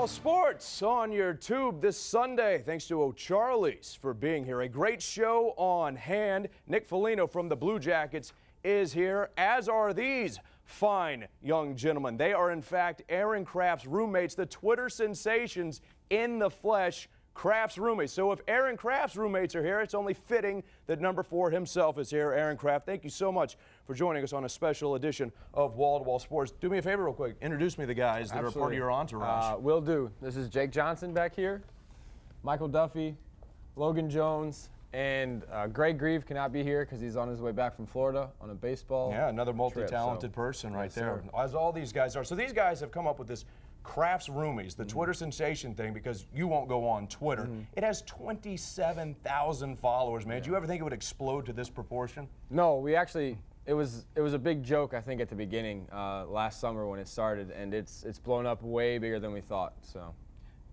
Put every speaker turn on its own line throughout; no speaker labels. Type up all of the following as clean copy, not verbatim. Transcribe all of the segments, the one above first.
Wall Sports on your tube this Sunday. Thanks to O'Charlie's for being here. A great show on hand. Nick Foligno from the Blue Jackets is here, as are these fine young gentlemen. They are, in fact, Aaron Craft's roommates, the Twitter sensations in the flesh, Craft's roommates. So if Aaron Craft's roommates are here, it's only fitting that number 4 himself is here. Aaron Craft, thank you so much for joining us on a special edition of Wall to Wall Sports. Do me a favor real quick. Introduce me to the guys that are part of your entourage.
Will do. This is Jake Johnson back here, Michael Duffy, Logan Jones, and Greg Grieve cannot be here because he's on his way back from Florida on a baseball
Yeah, another multi-talented person right there,
sir.
as all these guys are. So these guys have come up with this Craft's Roomies, the Twitter sensation thing, because you won't go on Twitter. It has 27,000 followers, man. Did you ever think it would explode to this proportion?
No, we actually, it was a big joke, I think, at the beginning last summer when it started, and it's blown up way bigger than we thought. So,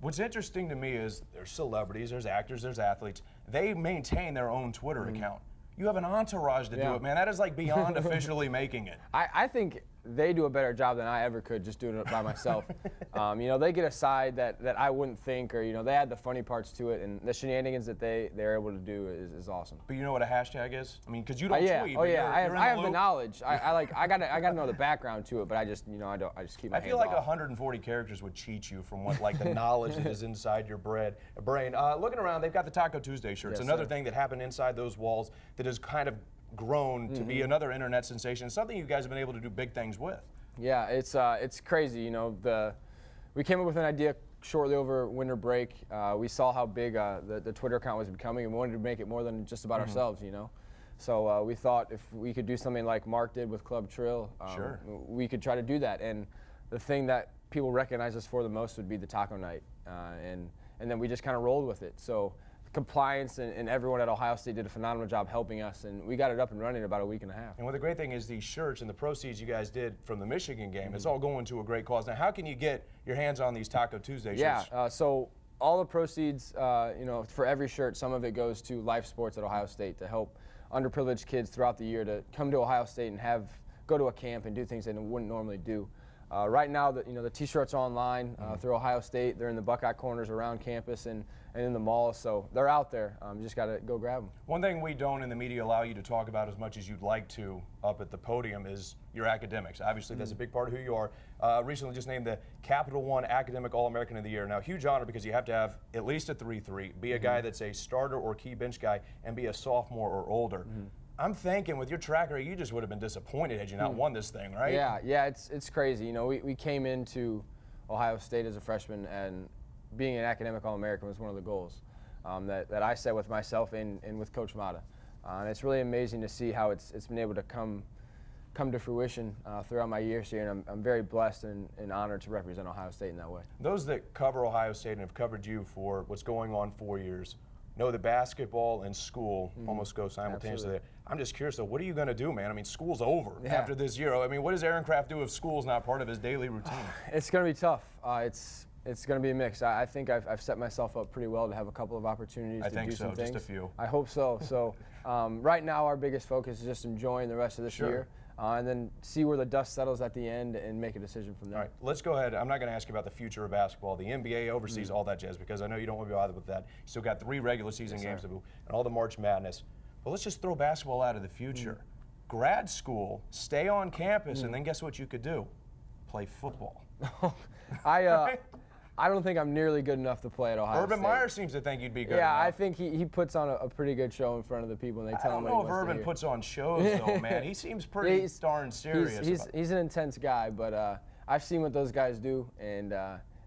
what's interesting to me is there's celebrities, there's actors, there's athletes. They maintain their own Twitter account. You have an entourage to do it, man. That is like beyond officially making it.
I think they do a better job than I ever could just doing it by myself. You know, they get a side that I wouldn't think, or, you know, they add the funny parts to it, and the shenanigans that they're able to do is awesome.
But you know what a hashtag is? I mean, because you don't tweet.
Oh yeah, I have
the
the knowledge. I gotta know the background to it, but I just, you know, I just keep my hands
feel like
off.
140 characters would cheat you from what, like, the knowledge that is inside your brain. Looking around, they've got the Taco Tuesday shirts.
Yes,
Another
sir.
thing that happened inside those walls that has kind of grown to be another internet sensation. Something you guys have been able to do big things with.
Yeah, it's crazy. You know, we came up with an idea shortly over winter break. We saw how big the Twitter account was becoming, and we wanted to make it more than just about ourselves. You know, so we thought if we could do something like Mark did with Club Trill, we could try to do that. And the thing that people recognize us for the most would be the taco night, and then we just kind of rolled with it. So compliance and everyone at Ohio State did a phenomenal job helping us, and we got it up and running in about a week and a half.
And what the great thing is, these shirts and the proceeds you guys did from the Michigan game, it's all going to a great cause. Now, how can you get your hands on these Taco Tuesday shirts?
Yeah, so all the proceeds, you know, for every shirt, some of it goes to Life Sports at Ohio State to help underprivileged kids throughout the year to come to Ohio State and go to a camp and do things they wouldn't normally do. Right now, the T-shirts are online through Ohio State. They're in the Buckeye corners around campus and in the malls, so they're out there. You just got to go grab them.
One thing we don't in the media allow you to talk about as much as you'd like to up at the podium is your academics. Obviously, that's a big part of who you are. Recently just named the Capital One Academic All-American of the Year. Now, huge honor because you have to have at least a 3.3, be a guy that's a starter or key bench guy, and be a sophomore or older. I'm thinking with your track record, you just would have been disappointed had you not won this thing, right?
Yeah, it's crazy. You know, we came into Ohio State as a freshman, and being an academic All-American was one of the goals that I set with myself and with Coach Mata. And it's really amazing to see how it's been able to come to fruition throughout my years here, and I'm very blessed and honored to represent Ohio State in that way.
Those that cover Ohio State and have covered you for what's going on 4 years know that basketball and school almost go simultaneously.
Absolutely.
I'm just curious, though, what are you going to do, man? I mean, school's over after this year. I mean, what does Aaron Craft do if school's not part of his daily routine?
It's going to be tough. It's going to be a mix. I think I've set myself up pretty well to have a couple of opportunities to do some things.
Just a few.
I hope so. So right now our biggest focus is just enjoying the rest of this year. And then see where the dust settles at the end and make a decision from there.
All right, let's go ahead. I'm not going to ask you about the future of basketball. The NBA oversees all that jazz because I know you don't want to be bothered with that. You still got 3 regular season games to do and all the March Madness. But let's just throw basketball out of the future. Grad school, stay on campus, and then guess what you could do? Play football.
I don't think I'm nearly good enough to play at Ohio State.
Urban Meyer seems to think you'd be good
Yeah,
enough.
I think he puts on a pretty good show in front of the people, and they tell him what he wants to hear.
I don't know if Urban puts on shows, though, man. He seems pretty darn serious.
He's an intense guy, but I've seen what those guys do, and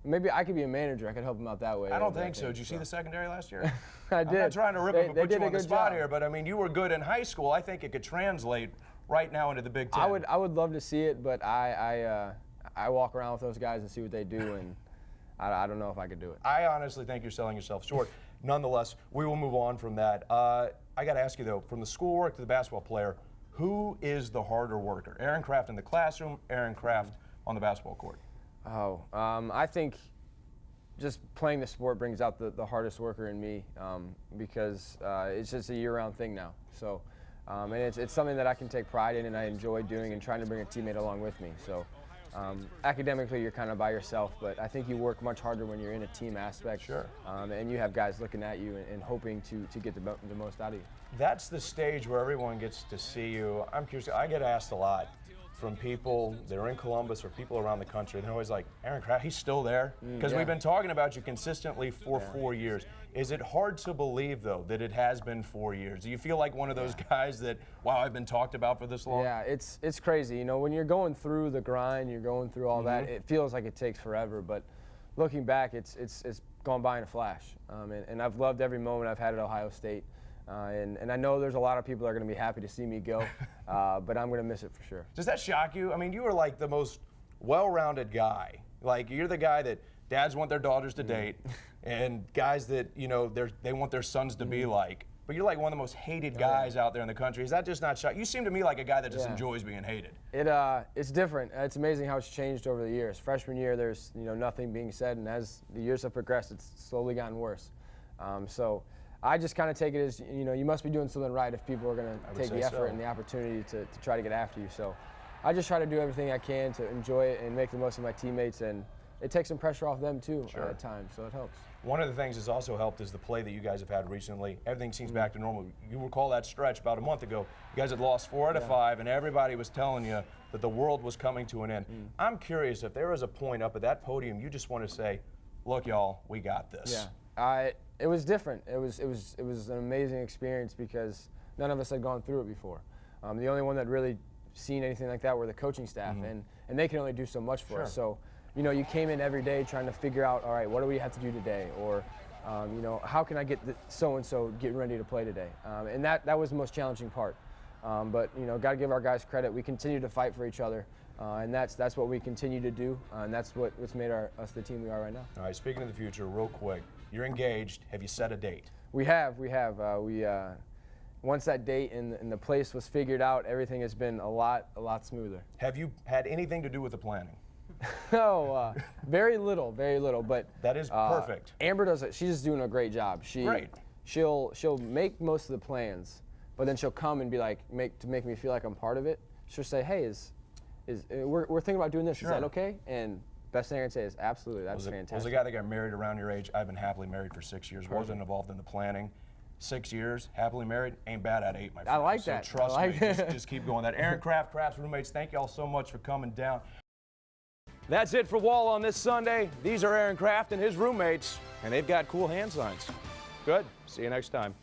maybe I could be a manager. I could help him out that way.
I don't think so. Did you see the secondary last year?
I did.
I'm not trying to rip him and put you on the spot
job
here, but I mean, you were good in high school. I think it could translate right now into the Big Ten.
I would love to see it, but I walk around with those guys and see what they do, and I don't know if I could do it.
I honestly think you're selling yourself short. Nonetheless, we will move on from that. I got to ask you, though, from the schoolwork to the basketball player, who is the harder worker? Aaron Craft in the classroom, Aaron Craft on the basketball court?
I think just playing the sport brings out the hardest worker in me because it's just a year-round thing now. So, and it's something that I can take pride in and I enjoy doing and trying to bring a teammate along with me. So Academically, you're kind of by yourself, but I think you work much harder when you're in a team aspect.
Sure.
And you have guys looking at you and hoping to get the most out of you.
That's the stage where everyone gets to see you. I'm curious, I get asked a lot from people that are in Columbus or people around the country. They're always like, Aaron Kraft, he's still there? Because
Yeah.
we've been talking about you consistently for 4 years. Is it hard to believe, though, that it has been 4 years? Do you feel like one of those guys that, wow, I've been talked about for this long?
Yeah, it's crazy. You know, when you're going through the grind, you're going through all that, it feels like it takes forever. But looking back, it's gone by in a flash. And I've loved every moment I've had at Ohio State. And I know there's a lot of people that are going to be happy to see me go, but I'm going to miss it for sure.
Does that shock you? I mean, you were like the most well-rounded guy. Like, you're the guy that dads want their daughters to date, and guys that, you know, they want their sons to be like. But you're like one of the most hated guys out there in the country. Is that just not shocking? You seem to me like a guy that just enjoys being hated.
It's different. It's amazing how it's changed over the years. Freshman year, there's nothing being said, and as the years have progressed, it's slowly gotten worse. So I just kind of take it as, you must be doing something right if people are going to take the effort and the opportunity to try to get after you. So I just try to do everything I can to enjoy it and make the most of my teammates, and it takes some pressure off them too at times, so it helps.
One of the things that's also helped is the play that you guys have had recently. Everything seems back to normal. You recall that stretch about a month ago. You guys had lost 4 out of 5, and everybody was telling you that the world was coming to an end. I'm curious if there was a point up at that podium you just want to say, look, y'all, we got this.
Yeah, it was different. It was an amazing experience because none of us had gone through it before. The only one that really seen anything like that were the coaching staff, and they can only do so much for us. So, you came in every day trying to figure out, all right, what do we have to do today? Or, how can I get so-and-so getting ready to play today? And that was the most challenging part. But, got to give our guys credit. We continue to fight for each other, and that's what we continue to do, and that's what's made us the team we are right now.
All right, speaking of the future, real quick, you're engaged. Have you set a date?
We have. Once that date and the place was figured out, everything has been a lot smoother. Have
you had anything to do with the planning?
No, very little. But
that is perfect.
Amber does it. She's doing a great job. She'll make most of the plans, but then she'll come and be like, to make me feel like I'm part of it. She'll say, hey, we're thinking about doing this. Is that okay? And best thing I can say is absolutely. That's fantastic.
As a guy that got married around your age, I've been happily married for 6 years. Wasn't involved in the planning. 6 years, happily married, ain't bad at 8, my friend.
I like
so
that.
Trust me, just keep going. That Aaron Kraft, Kraft's roommates, thank you all so much for coming down. That's it for Wall on this Sunday. These are Aaron Kraft and his roommates, and they've got cool hand signs. Good. See you next time.